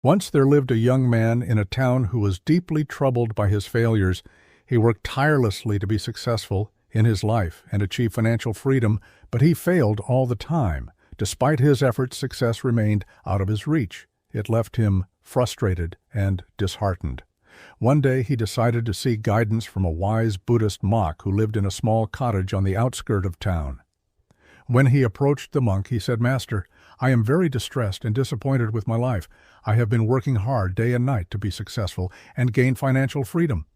Once there lived a young man in a town who was deeply troubled by his failures. He worked tirelessly to be successful in his life and achieve financial freedom, but he failed all the time. Despite his efforts, success remained out of his reach. It left him frustrated and disheartened. One day he decided to seek guidance from a wise Buddhist monk who lived in a small cottage on the outskirts of town. When he approached the monk, he said, "Master, I am very distressed and disappointed with my life. I have been working hard day and night to be successful and gain financial freedom.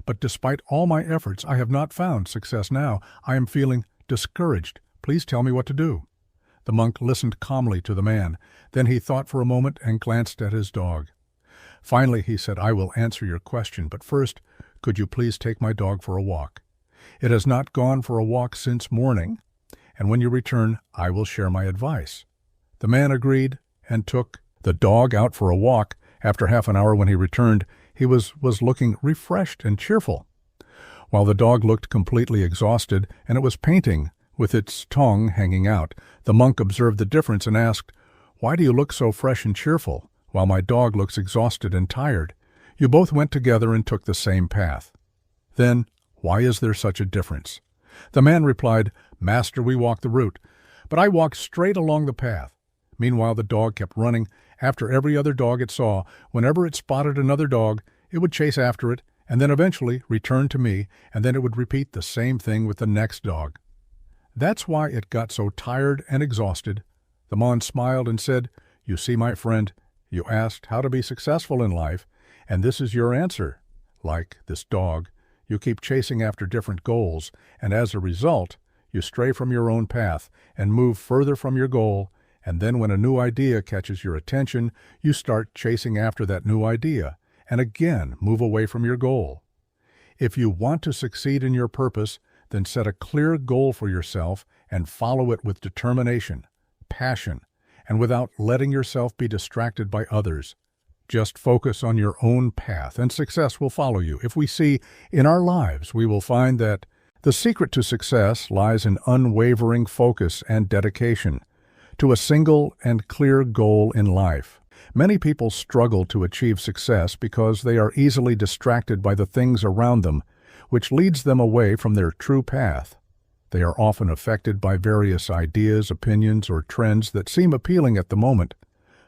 But despite all my efforts, I have not found success now. I am feeling discouraged. Please tell me what to do." The monk listened calmly to the man. Then he thought for a moment and glanced at his dog. Finally, he said, "I will answer your question, but first, could you please take my dog for a walk? It has not gone for a walk since morning, and when you return, I will share my advice." The man agreed and took the dog out for a walk. After half an hour, when he returned, he was looking refreshed and cheerful, while the dog looked completely exhausted, and it was panting with its tongue hanging out. The monk observed the difference and asked, "Why do you look so fresh and cheerful, while my dog looks exhausted and tired? You both went together and took the same path. Then, why is there such a difference?" The man replied, "Master, we walked the route, but I walked straight along the path. Meanwhile, the dog kept running after every other dog it saw. Whenever it spotted another dog, it would chase after it, and then eventually return to me, and then it would repeat the same thing with the next dog. That's why it got so tired and exhausted." The monk smiled and said, "You see, my friend, you asked how to be successful in life, and this is your answer. Like this dog, you keep chasing after different goals, and as a result, you stray from your own path and move further from your goal, and then when a new idea catches your attention, you start chasing after that new idea, and again move away from your goal. If you want to succeed in your purpose, then set a clear goal for yourself and follow it with determination, passion, and without letting yourself be distracted by others. Just focus on your own path, and success will follow you. If we see in our lives, we will find that the secret to success lies in unwavering focus and dedication to a single and clear goal in life. Many people struggle to achieve success because they are easily distracted by the things around them, which leads them away from their true path. They are often affected by various ideas, opinions, or trends that seem appealing at the moment,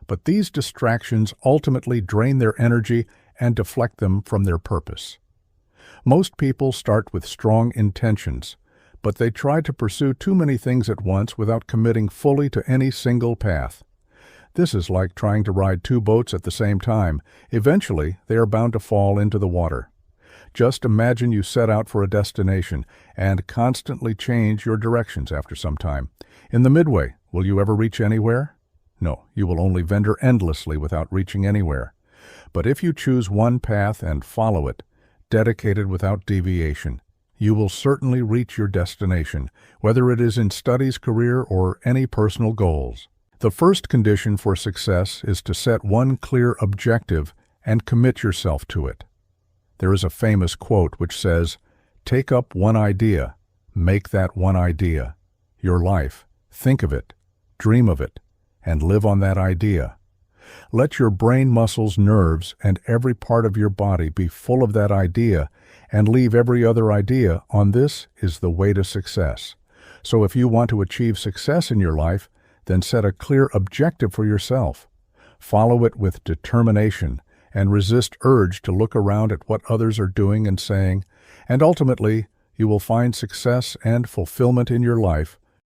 but these distractions ultimately drain their energy and deflect them from their purpose. Most people start with strong intentions, but they try to pursue too many things at once without committing fully to any single path. This is like trying to ride two boats at the same time. Eventually, they are bound to fall into the water. Just imagine you set out for a destination and constantly change your directions after some time. In the midway, will you ever reach anywhere? No, you will only wander endlessly without reaching anywhere. But if you choose one path and follow it, dedicated without deviation, you will certainly reach your destination, whether it is in studies, career, or any personal goals. The first condition for success is to set one clear objective and commit yourself to it. There is a famous quote which says, "Take up one idea, make that one idea your life, think of it, dream of it, and live on that idea. Let your brain muscles, nerves, and every part of your body be full of that idea, and leave every other idea on this is the way to success." So if you want to achieve success in your life, then set a clear objective for yourself. Follow it with determination, and resist urge to look around at what others are doing and saying, and ultimately you will find success and fulfillment in your life